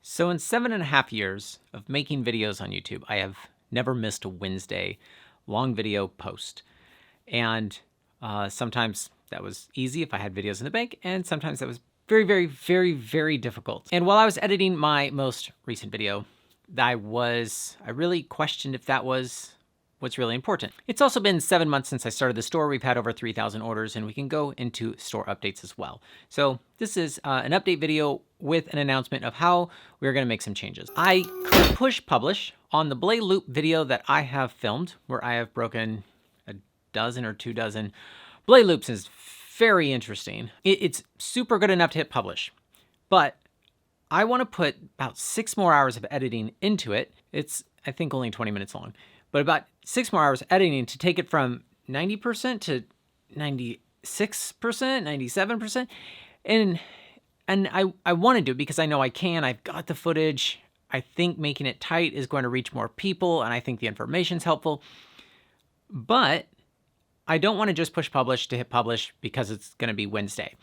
So in 7.5 years of making videos on YouTube, I have never missed a Wednesday long video post. And sometimes that was easy if I had videos in the bank, and sometimes that was very, very, very, very difficult. And while I was editing my most recent video, I really questioned if that was what's really important. It's also been 7 months since I started the store. We've had over 3,000 orders, and we can go into store updates as well. So this is an update video with an announcement of how we're going to make some changes. I could push publish on the belay loop video that I have filmed, where I have broken a dozen or 2 dozen belay loops. Is very interesting. It's super good enough to hit publish, but I want to put about 6 more hours of editing into it. It's, I think, only 20 minutes long, but about 6 more hours editing to take it from 90% to 96%, 97%. And I want to do it because I know I can. I've got the footage. I think making it tight is going to reach more people, and I think the information's helpful. But I don't want to just push publish to hit publish because it's going to be Wednesday.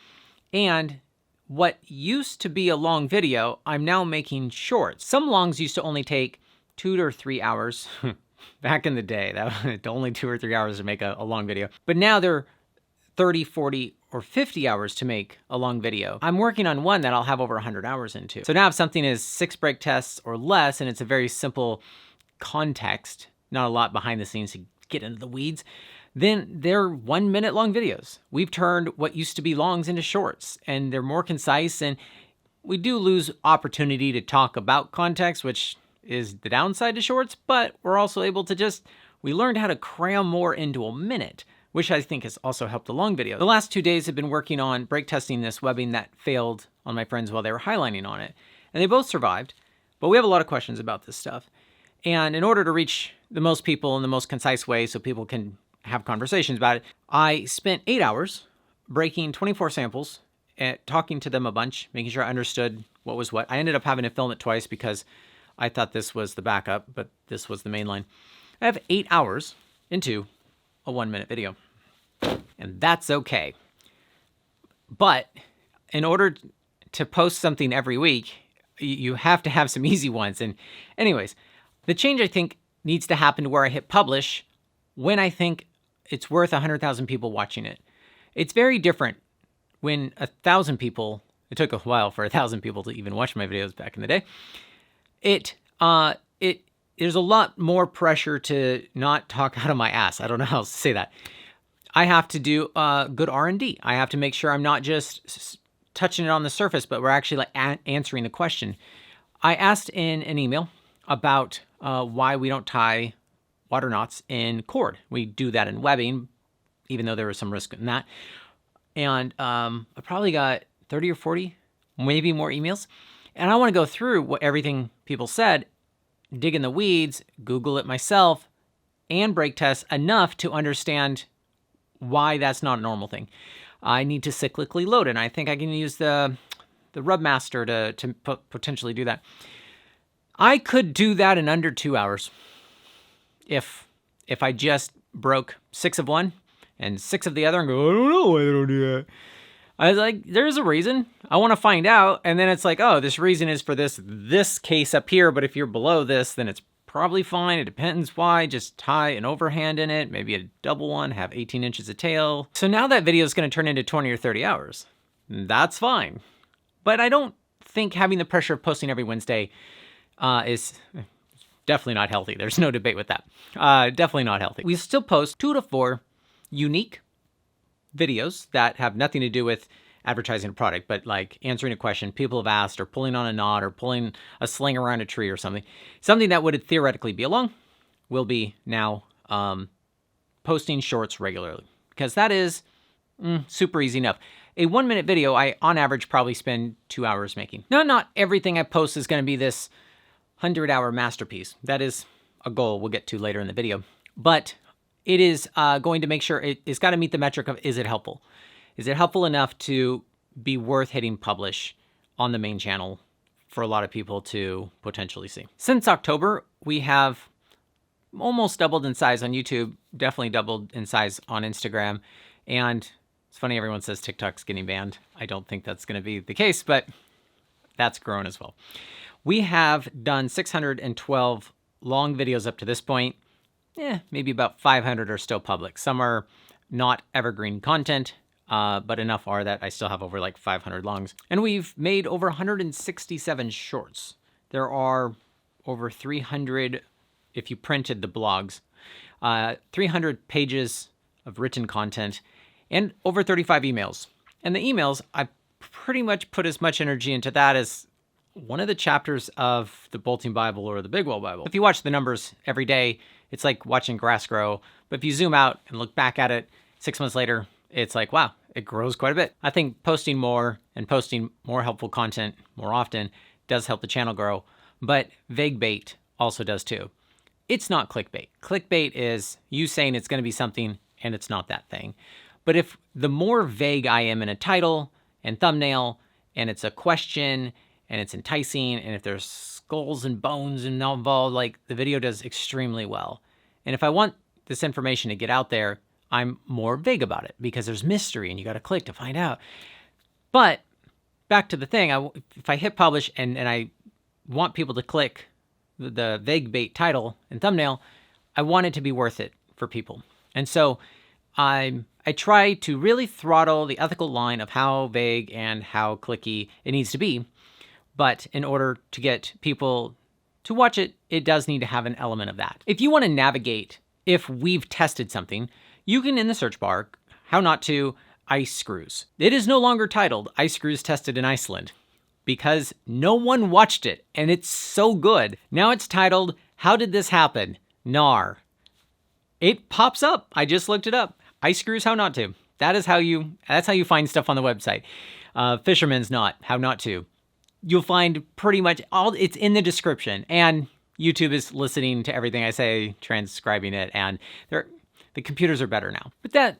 And what used to be a long video, I'm now making shorts. Some longs used to only take 2 or 3 hours. Back in the day, that was only 2 or 3 hours to make a long video. But now they're 30, 40, or 50 hours to make a long video. I'm working on one that I'll have over 100 hours into. So now if something is 6 break tests or less, and it's a very simple context, not a lot behind the scenes to get into the weeds, then they're 1 minute long videos. We've turned what used to be longs into shorts, and they're more concise, and we do lose opportunity to talk about context, which is the downside to shorts, but we're also able to we learned how to cram more into a minute, which I think has also helped the long video. The last 2 days have been working on break testing this webbing that failed on my friends while they were highlining on it. And they both survived, but we have a lot of questions about this stuff. And in order to reach the most people in the most concise way so people can have conversations about it, I spent 8 hours breaking 24 samples and talking to them a bunch, making sure I understood what was what. I ended up having to film it twice because I thought this was the backup, but this was the main line. I have 8 hours into a 1 minute video, and that's okay. But in order to post something every week, you have to have some easy ones. And anyways, the change I think needs to happen to where I hit publish when I think it's worth 100,000 people watching it. It's very different when 1,000 people, it took a while for 1,000 people to even watch my videos back in the day. There's a lot more pressure to not talk out of my ass. I don't know how else to say that. I have to do good R&D. I have to make sure I'm not just touching it on the surface, but we're actually answering the question. I asked in an email about why we don't tie water knots in cord. We do that in webbing, even though there was some risk in that. And I probably got 30 or 40, maybe more emails. And I want to go through what everything people said, dig in the weeds, Google it myself, and break test enough to understand why that's not a normal thing. I need to cyclically load it, and I think I can use the Rubmaster to potentially do that. I could do that in under 2 hours if I just broke 6 of one and 6 of the other and go, I don't know why they don't do that. I was like, there's a reason. I want to find out. And then it's like, oh, this reason is for this case up here. But if you're below this, then it's probably fine. It depends why. Just tie an overhand in it, maybe a double one, have 18 inches of tail. So now that video is going to turn into 20 or 30 hours. That's fine. But I don't think having the pressure of posting every Wednesday is definitely not healthy. There's no debate with that. Definitely not healthy. We still post 2 to 4 unique videos that have nothing to do with advertising a product, but like answering a question people have asked, or pulling on a knot, or pulling a sling around a tree or something. Something that would theoretically be a long will be now posting shorts regularly, because that is super easy enough. A 1 minute video, I on average probably spend 2 hours making. Now, not everything I post is going to be this 100-hour masterpiece. That is a goal we'll get to later in the video, but it is going to make sure it's got to meet the metric of, is it helpful? Is it helpful enough to be worth hitting publish on the main channel for a lot of people to potentially see? Since October, we have almost doubled in size on YouTube, definitely doubled in size on Instagram. And it's funny, everyone says TikTok's getting banned. I don't think that's going to be the case, but that's grown as well. We have done 612 long videos up to this point. Maybe about 500 are still public. Some are not evergreen content, but enough are that I still have over like 500 longs. And we've made over 167 shorts. There are over 300, if you printed the blogs, 300 pages of written content, and over 35 emails. And the emails, I pretty much put as much energy into that as one of the chapters of the Bolting Bible or the Big Well Bible. If you watch the numbers every day, it's like watching grass grow. But if you zoom out and look back at it 6 months later, it's like, wow, it grows quite a bit. I think posting more and posting more helpful content more often does help the channel grow, but vague bait also does too. It's not clickbait. Clickbait is you saying it's going to be something and it's not that thing. But if the more vague I am in a title and thumbnail, and it's a question and it's enticing, and if there's skulls and bones involved, like the video does extremely well. And if I want this information to get out there, I'm more vague about it because there's mystery and you got to click to find out. But back to the thing, if I hit publish and I want people to click the vague bait title and thumbnail, I want it to be worth it for people. And so I try to really throttle the ethical line of how vague and how clicky it needs to be. But in order to get people to watch it, it does need to have an element of that. If you want to navigate if we've tested something, you can, in the search bar, how not to ice screws. It is no longer titled Ice Screws Tested in Iceland because no one watched it and it's so good. Now it's titled How Did This Happen? Nar. It pops up. I just looked it up. Ice screws, how not to. That's how you find stuff on the website. Fisherman's knot, how not to. You'll find pretty much all, it's in the description, and YouTube is listening to everything I say, transcribing it, and the computers are better now. But that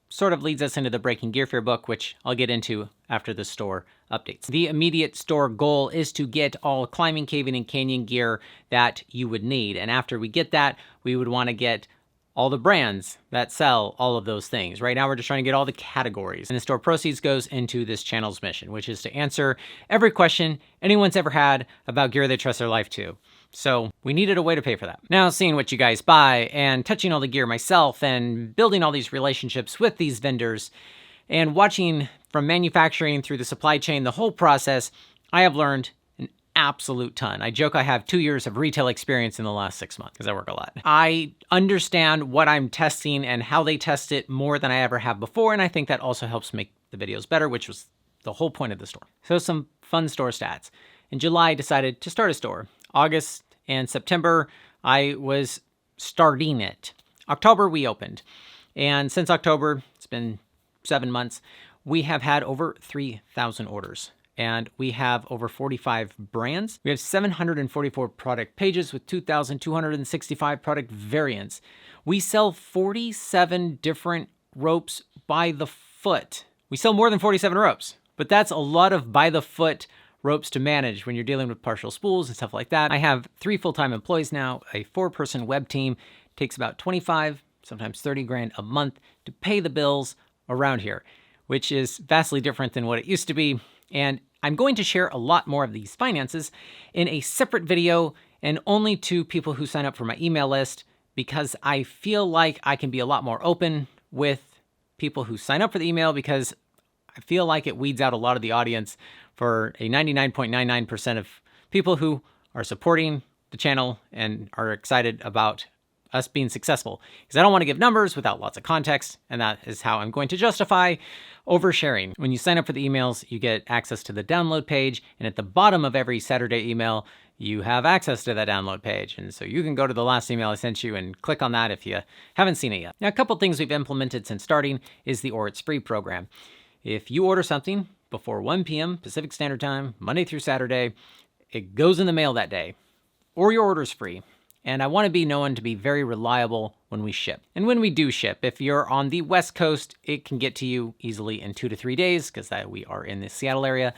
sort of leads us into the Breaking Gear Fear book, which I'll get into after the store updates. The immediate store goal is to get all climbing, caving, and canyon gear that you would need. And after we get that, we would want to get all the brands that sell all of those things. Right now, we're just trying to get all the categories. And the store proceeds goes into this channel's mission, which is to answer every question anyone's ever had about gear they trust their life to. So we needed a way to pay for that. Now, seeing what you guys buy and touching all the gear myself and building all these relationships with these vendors and watching from manufacturing through the supply chain, the whole process, I have learned an absolute ton. I joke I have 2 years of retail experience in the last 6 months because I work a lot. I understand what I'm testing and how they test it more than I ever have before, and I think that also helps make the videos better, which was the whole point of the store. So some fun store stats. In July, I decided to start a store. August and September, I was starting it. October, we opened. And since October, it's been 7 months, we have had over 3,000 orders. And we have over 45 brands. We have 744 product pages with 2,265 product variants. We sell 47 different ropes by the foot. We sell more than 47 ropes, but that's a lot of by the foot ropes to manage when you're dealing with partial spools and stuff like that. I have 3 full-time employees now, a 4-person web team. It takes about 25, sometimes 30 grand a month to pay the bills around here, which is vastly different than what it used to be. And I'm going to share a lot more of these finances in a separate video and only to people who sign up for my email list, because I feel like I can be a lot more open with people who sign up for the email, because I feel like it weeds out a lot of the audience for a 99.99% of people who are supporting the channel and are excited about us being successful. Because I don't want to give numbers without lots of context, and that is how I'm going to justify oversharing. When you sign up for the emails, you get access to the download page, and at the bottom of every Saturday email, you have access to that download page. And so you can go to the last email I sent you and click on that if you haven't seen it yet. Now, a couple things we've implemented since starting is the Or It's Free program. If you order something before 1 p.m. Pacific Standard Time, Monday through Saturday, it goes in the mail that day, or your order's free. And I want to be known to be very reliable when we ship. And when we do ship, if you're on the West Coast, it can get to you easily in 2 to 3 days, because we are in the Seattle area.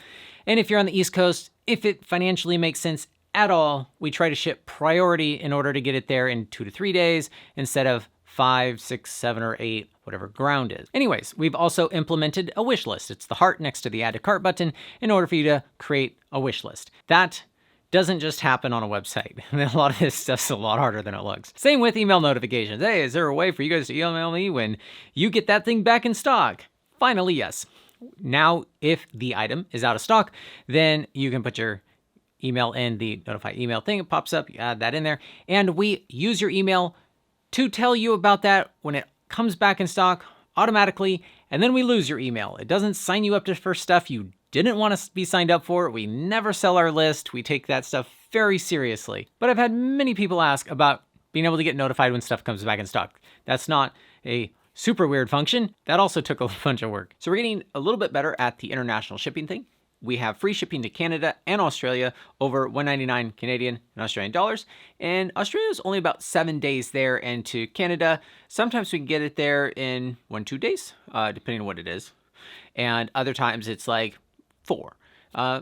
And if you're on the East Coast, if it financially makes sense at all, we try to ship priority in order to get it there in 2 to 3 days instead of 5, 6, 7, or 8, whatever ground is. Anyways, we've also implemented a wish list. It's the heart next to the add to cart button in order for you to create a wish list. That doesn't just happen on a website. A lot of this stuff's a lot harder than it looks. Same with email notifications. Hey, is there a way for you guys to email me when you get that thing back in stock? Finally, yes. Now, if the item is out of stock, then you can put your email in the notify email thing. It pops up, you add that in there, and we use your email to tell you about that when it comes back in stock automatically, and then we lose your email. It doesn't sign you up for stuff you didn't want to be signed up for. We never sell our list. We take that stuff very seriously. But I've had many people ask about being able to get notified when stuff comes back in stock. That's not a super weird function. That also took a bunch of work. So we're getting a little bit better at the international shipping thing. We have free shipping to Canada and Australia over $1.99 Canadian and Australian dollars. And Australia is only about 7 days there, and to Canada, sometimes we can get it there in 1-2 days, depending on what it is. And other times it's like 4.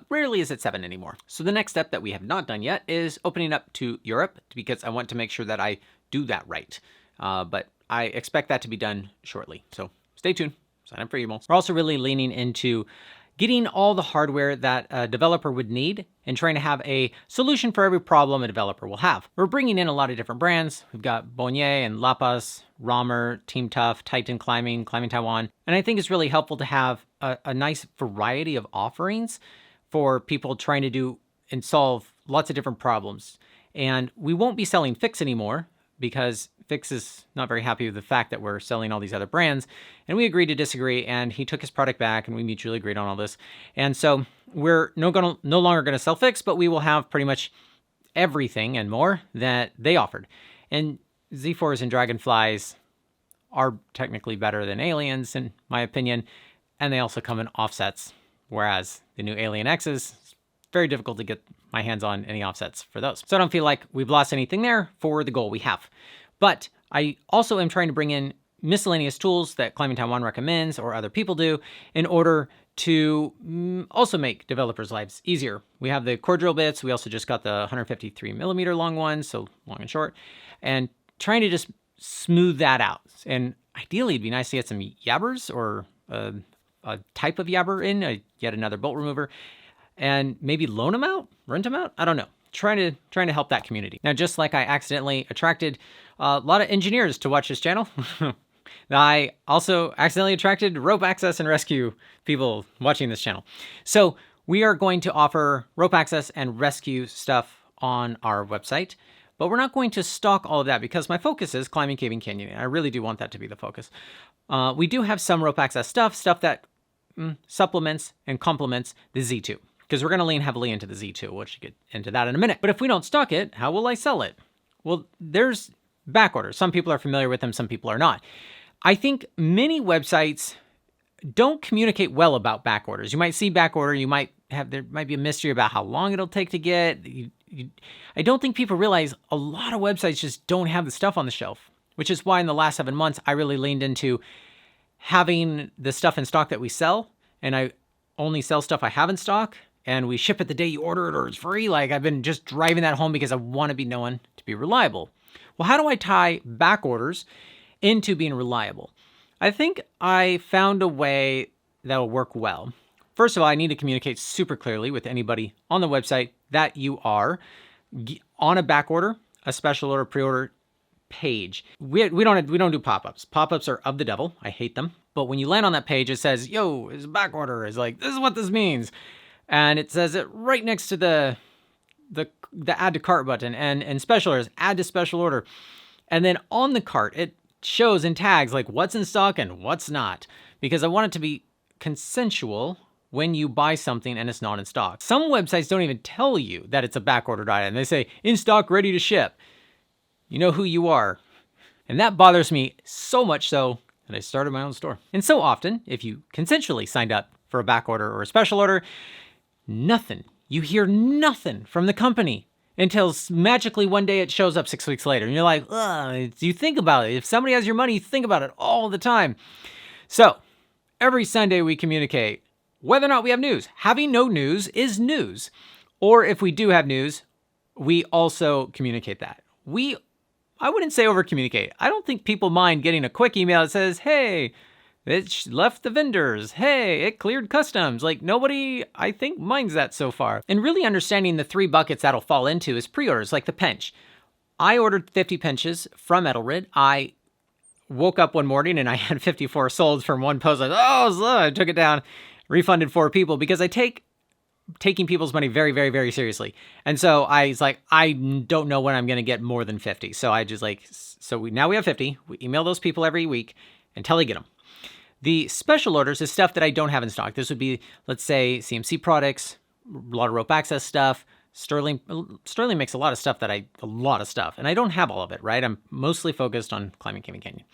Rarely is it 7 anymore. So the next step that we have not done yet is opening up to Europe, because I want to make sure that I do that right. But I expect that to be done shortly. So stay tuned, sign up for emails. We're also really leaning into getting all the hardware that a developer would need and trying to have a solution for every problem a developer will have. We're bringing in a lot of different brands. We've got Bonnier and Lapas, Romer, Team Tough, Titan Climbing Taiwan. And I think it's really helpful to have a nice variety of offerings for people trying to do and solve lots of different problems. And we won't be selling Fix anymore because Fix is not very happy with the fact that we're selling all these other brands. And we agreed to disagree, and he took his product back, and we mutually agreed on all this. And so we're no longer going to sell Fix, but we will have pretty much everything and more that they offered. And Z4s and Dragonflies are technically better than Aliens, in my opinion, and they also come in offsets, whereas the new Alien X's, it's very difficult to get my hands on any offsets for those. So I don't feel like we've lost anything there for the goal we have. But I also am trying to bring in miscellaneous tools that Climbing Taiwan recommends or other people do in order to also make developers' lives easier. We have the core drill bits. We also just got the 153 millimeter long ones, so long and short, and trying to just smooth that out. And ideally, it'd be nice to get some yabbers or a type of yabber in, yet another bolt remover, and maybe loan them out, rent them out. I don't know. Trying to help that community. Now, just like I accidentally attracted a lot of engineers to watch this channel, I also accidentally attracted rope access and rescue people watching this channel. So we are going to offer rope access and rescue stuff on our website, but we're not going to stock all of that because my focus is climbing, caving, canyoning. I really do want that to be the focus. We do have some rope access stuff that supplements and complements the Z2. Because we're going to lean heavily into the Z2. We'll get into that in a minute. But if we don't stock it, how will I sell it? Well, there's back orders. Some people are familiar with them, some people are not. I think many websites don't communicate well about back orders. You might see back order, there might be a mystery about how long it'll take to get. I don't think people realize a lot of websites just don't have the stuff on the shelf, which is why in the last 7 months, I really leaned into having the stuff in stock that we sell, and I only sell stuff I have in stock. And we ship it the day you order it or it's free. Like, I've been just driving that home because I want to be known to be reliable. Well, how do I tie back orders into being reliable? I think I found a way that will work well. First of all, I need to communicate super clearly with anybody on the website that you are on a back order, a special order, pre-order page. We don't do pop-ups. Pop-ups are of the devil. I hate them. But when you land on that page, it says, yo, it's a back order. It's like, this is what this means. And it says it right next to the add to cart button, and special orders, add to special order. And then on the cart, it shows in tags like what's in stock and what's not, because I want it to be consensual when you buy something and it's not in stock. Some websites don't even tell you that it's a back ordered item. They say in stock, ready to ship. You know who you are. And that bothers me so much so that I started my own store. And so often, if you consensually signed up for a back order or a special order, you hear nothing from the company until magically one day it shows up 6 weeks later. And you're like, ugh, you think about it. If somebody has your money, you think about it all the time. So every Sunday we communicate whether or not we have news. Having no news is news. Or if we do have news, we also communicate that. I wouldn't say over communicate. I don't think people mind getting a quick email that says, hey, It left the vendors. Hey, it cleared customs. Like nobody, I think, minds that so far. And really understanding the 3 buckets that'll fall into is pre-orders, like the pinch. I ordered 50 pinches from Edelrid. I woke up one morning and I had 54 sold from one post. I took it down, refunded 4 people because I take taking people's money very, very, very seriously. And so I was like, I don't know when I'm going to get more than 50. So I just like, now we have 50. We email those people every week until they get them. The special orders is stuff that I don't have in stock. This would be, let's say, CMC products, a lot of rope access stuff. Sterling makes a lot of stuff and I don't have all of it, right? I'm mostly focused on climbing Canyon Canyon.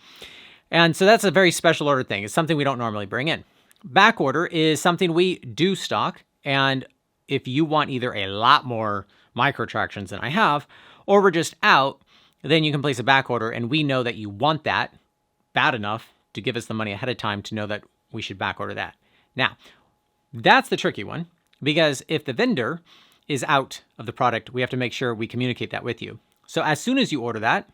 And so that's a very special order thing. It's something we don't normally bring in. Back order is something we do stock. And if you want either a lot more micro tractions than I have, or we're just out, then you can place a back order. And we know that you want that bad enough to give us the money ahead of time to know that we should back order that. Now, that's the tricky one, because if the vendor is out of the product, we have to make sure we communicate that with you. So as soon as you order that,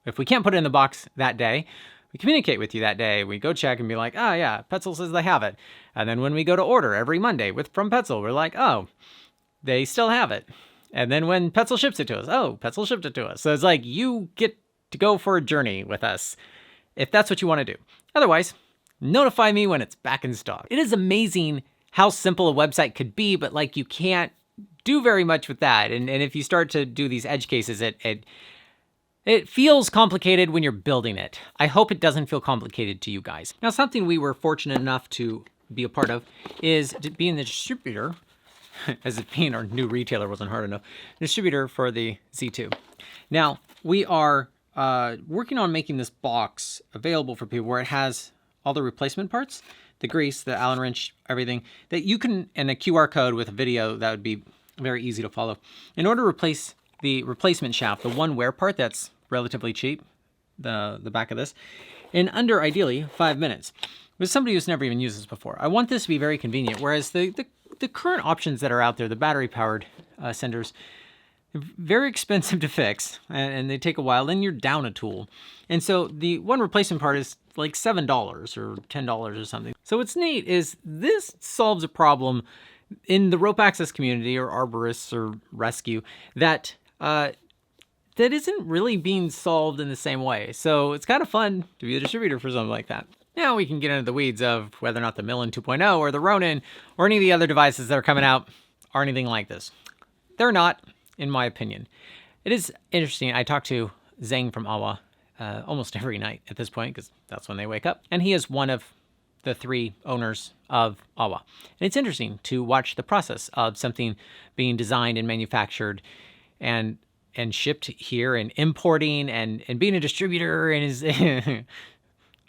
if we can't put it in the box that day, we communicate with you that day. We go check and be like, oh yeah, Petzl says they have it. And then when we go to order every Monday from Petzl, we're like, oh, they still have it. And then when Petzl ships it to us, oh, Petzl shipped it to us. So it's like, you get to go for a journey with us if that's what you want to do. Otherwise, notify me when it's back in stock. It is amazing how simple a website could be, but like you can't do very much with that. And if you start to do these edge cases, it feels complicated when you're building it. I hope it doesn't feel complicated to you guys. Now, something we were fortunate enough to be a part of is being the distributor, as if being our new retailer wasn't hard enough, distributor for the Z2. Now, we are working on making this box available for people where it has all the replacement parts, the grease, the Allen wrench, everything, that you can, and a QR code with a video that would be very easy to follow. In order to replace the replacement shaft, the one wear part that's relatively cheap, the back of this, in under, ideally, 5 minutes. With somebody who's never even used this before. I want this to be very convenient, whereas the current options that are out there, the battery-powered senders, very expensive to fix, and they take a while, then you're down a tool. And so the one replacement part is like $7 or $10 or something. So what's neat is this solves a problem in the rope access community or arborists or rescue that isn't really being solved in the same way. So it's kind of fun to be a distributor for something like that. Now we can get into the weeds of whether or not the Millen 2.0 or the Ronin or any of the other devices that are coming out are anything like this. They're not, in my opinion. It is interesting. I talk to Zhang from AWAH almost every night at this point because that's when they wake up. And he is one of the 3 owners of AWAH. And it's interesting to watch the process of something being designed and manufactured and shipped here and importing and being a distributor and is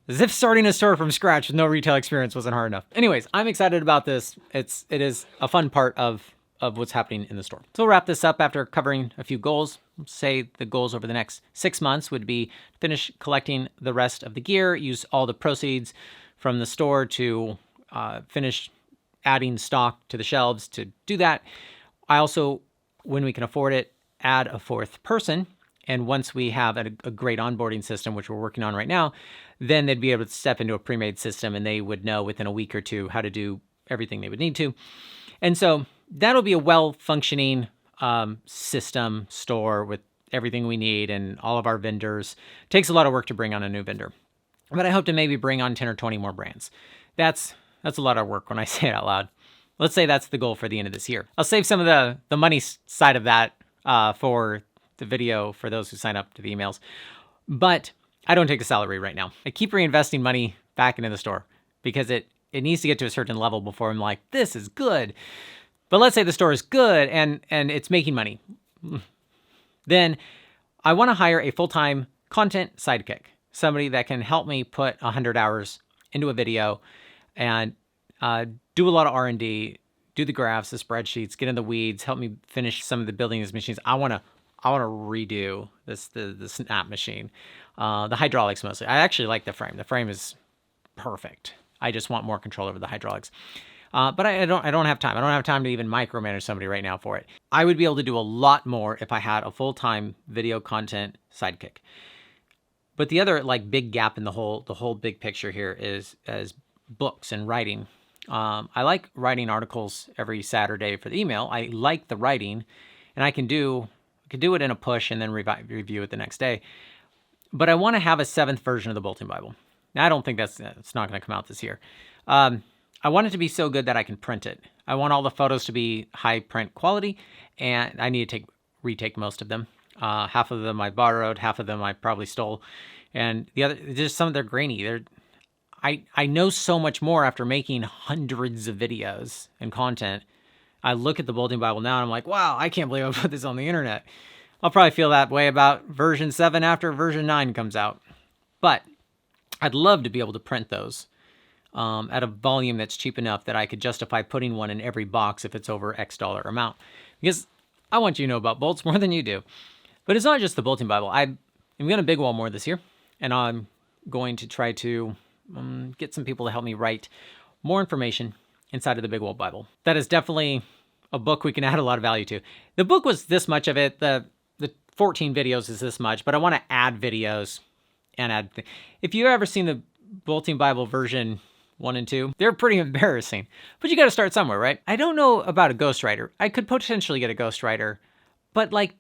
as if starting a store from scratch with no retail experience wasn't hard enough. Anyways, I'm excited about this. It is a fun part of what's happening in the store. So we'll wrap this up after covering a few goals. Say the goals over the next 6 months would be finish collecting the rest of the gear, use all the proceeds from the store to finish adding stock to the shelves to do that. I also, when we can afford it, add a 4th person. And once we have a great onboarding system, which we're working on right now, then they'd be able to step into a pre-made system and they would know within a week or 2 how to do everything they would need to. And so that'll be a well-functioning system store with everything we need and all of our vendors. It takes a lot of work to bring on a new vendor. But I hope to maybe bring on 10 or 20 more brands. That's a lot of work when I say it out loud. Let's say that's the goal for the end of this year. I'll save some of the money side of that for the video for those who sign up to the emails. But I don't take a salary right now. I keep reinvesting money back into the store because it needs to get to a certain level before I'm like, this is good. But let's say the store is good and it's making money. Then I want to hire a full-time content sidekick. Somebody that can help me put 100 hours into a video and do a lot of R&D, do the graphs, the spreadsheets, get in the weeds, help me finish some of the building of these machines. I want to redo the snap machine, the hydraulics mostly. I actually like the frame. The frame is perfect. I just want more control over the hydraulics. But I don't have time. I don't have time to even micromanage somebody right now for it. I would be able to do a lot more if I had a full-time video content sidekick. But the other like big gap in the whole big picture here is as books and writing. I like writing articles every Saturday for the email. I like the writing, and I can do it in a push and then review it the next day. But I want to have a 7th version of the Bulletin Bible. Now, I don't think it's not going to come out this year. I want it to be so good that I can print it. I want all the photos to be high print quality, and I need to retake most of them. Half of them I borrowed, half of them I probably stole, and the other, just some of them are grainy. I know so much more after making hundreds of videos and content. I look at the Bulletin Bible now and I'm like, wow, I can't believe I put this on the internet. I'll probably feel that way about version 7 after version 9 comes out. But I'd love to be able to print those at a volume that's cheap enough that I could justify putting one in every box if it's over X dollar amount. Because I want you to know about bolts more than you do. But it's not just the Bulletin Bible. I'm going to big wall more this year, and I'm going to try to get some people to help me write more information inside of the Big Wall Bible. That is definitely a book we can add a lot of value to. The book was this much of it. The 14 videos is this much, but I want to add videos and add. If you've ever seen the Bulletin Bible version 1 and 2, they're pretty embarrassing. But you got to start somewhere, right? I don't know about a ghostwriter. I could potentially get a ghostwriter, but like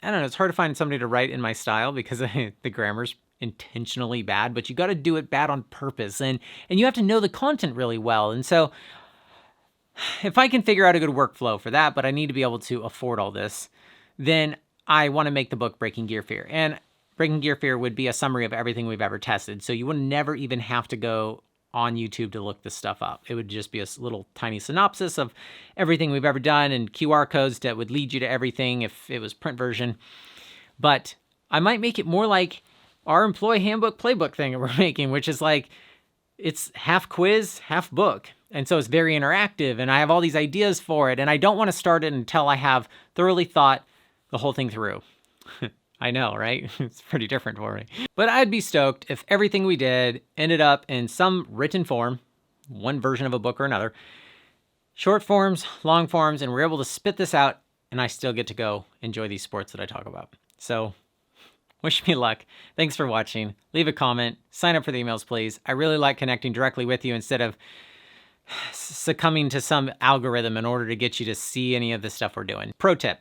I don't know. It's hard to find somebody to write in my style because the grammar's intentionally bad, but you got to do it bad on purpose, and you have to know the content really well. And so if I can figure out a good workflow for that, but I need to be able to afford all this, then I want to make the book Breaking Gear Fear. And Breaking Gear Fear would be a summary of everything we've ever tested. So you would never even have to go on YouTube to look this stuff up. It would just be a little tiny synopsis of everything we've ever done and QR codes that would lead you to everything if it was print version. But I might make it more like our employee handbook playbook thing that we're making, which is like, it's half quiz, half book. And so it's very interactive, and I have all these ideas for it, and I don't want to start it until I have thoroughly thought the whole thing through. I know, right? It's pretty different for me. But I'd be stoked if everything we did ended up in some written form, one version of a book or another, short forms, long forms, and we're able to spit this out, and I still get to go enjoy these sports that I talk about. So wish me luck. Thanks for watching. Leave a comment. Sign up for the emails, please. I really like connecting directly with you instead of succumbing to some algorithm in order to get you to see any of the stuff we're doing. Pro tip,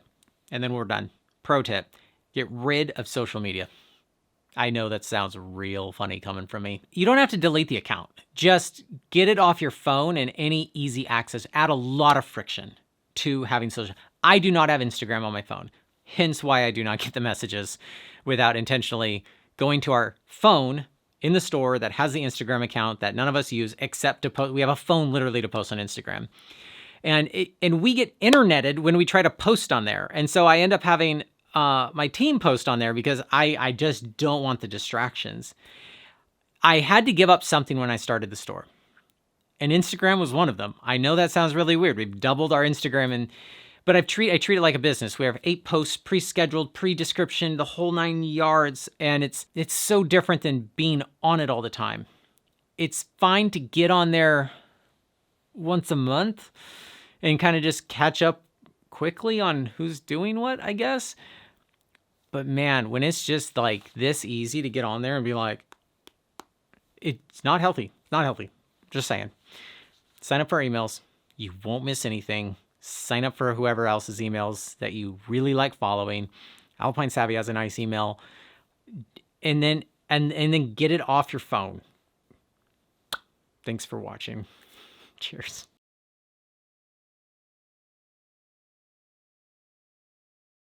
and then we're done. Pro tip, get rid of social media. I know that sounds real funny coming from me. You don't have to delete the account. Just get it off your phone and any easy access. Add a lot of friction to having social. I do not have Instagram on my phone. Hence why I do not get the messages without intentionally going to our phone in the store that has the Instagram account that none of us use except to post. We have a phone literally to post on Instagram. And we get interneted when we try to post on there. And so I end up having my team post on there because I just don't want the distractions. I had to give up something when I started the store. And Instagram was one of them. I know that sounds really weird. We've doubled our Instagram, but I treat it like a business. We have 8 posts pre-scheduled, pre-description, the whole 9 yards, and it's so different than being on it all the time. It's fine to get on there once a month and kind of just catch up quickly on who's doing what, I guess. But man, when it's just like this easy to get on there and be like, it's not healthy. Not healthy. Just saying. Sign up for our emails. You won't miss anything. Sign up for whoever else's emails that you really like following. Alpine Savvy has a nice email. And then get it off your phone. Thanks for watching. Cheers.